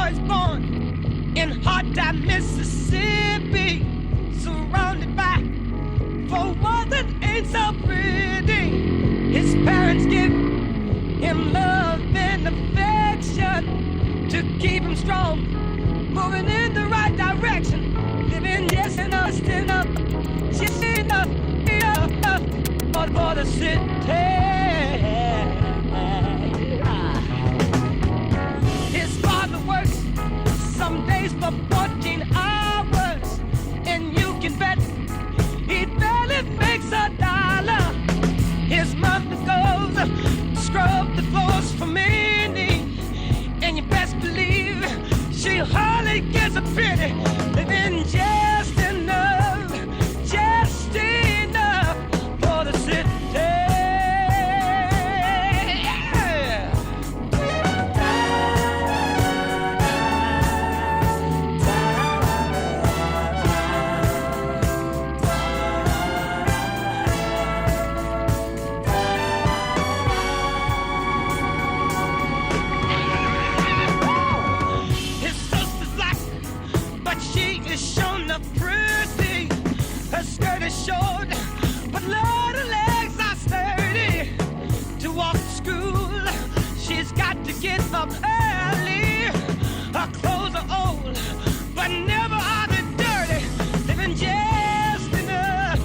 boy's born in Hot Time, Mississippi, surrounded by four walls that ain't so pretty. His parents give him love and affection to keep him strong, moving in the right direction, living just enough for the city. His father works some days for 14 hours, and you can bet he barely makes a dollar. His mother goes to scrub the floors for many, and you best believe she hardly gets a penny, living just enough for the city. Short, but Lord, her legs are sturdy. To walk to school, she's got to get up early. Her clothes are old, but never are they dirty. Living just enough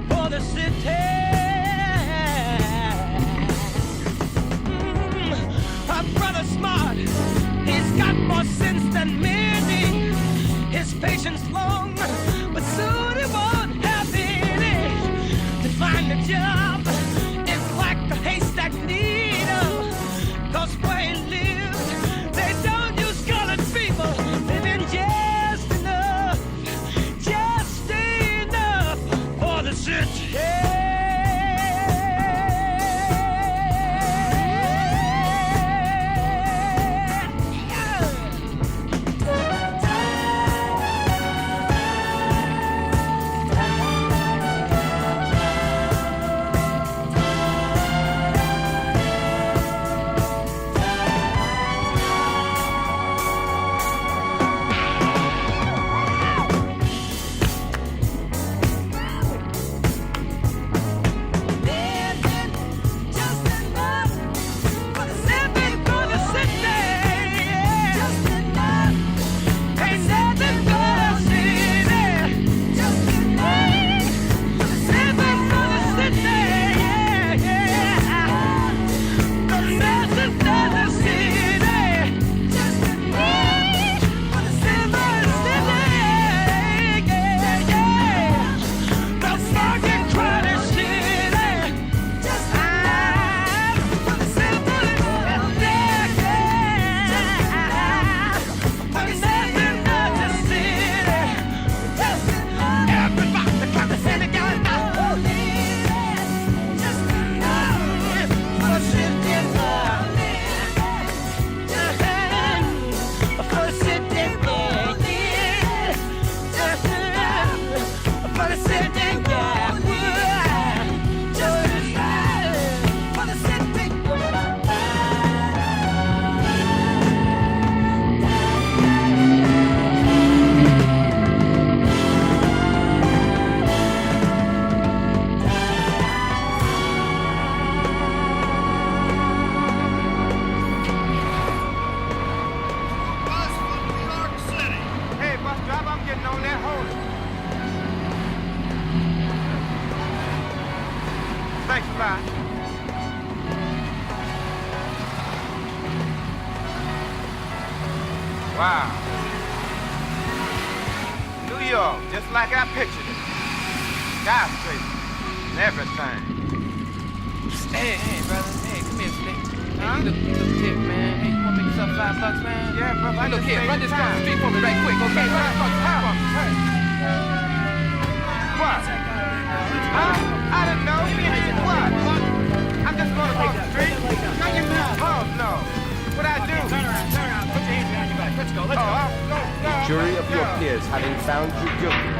for the city. Her brother's smart, he's got more sense than many. His patience long, but soon he won't have any. To find a job is like a haystack needle, 'cause where he lives, they don't use colored people. Living just enough for the city. Thanks a lot. Wow. New York, just like I pictured it. Skyscrapers and everything. Hey, brother. Hey, come here, Slick. Hey, you look tip, man. Hey, you want me to sell $5, man? Yeah, brother. Hey, look here, run this cross the street for me right quick, okay? Run this cross the street for me. What? Huh? I didn't know. What? I'm just gonna cross the street. Oh, no. What'd I do? Turn around. Put your hands behind your back. Let's go. No. The jury of your peers having found you guilty,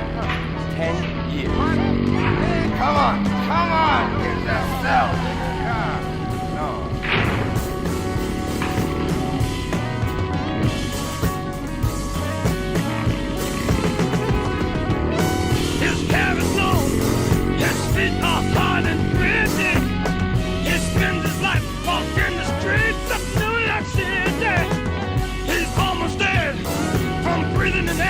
10 years. Come on. Get that cell. No. breathing in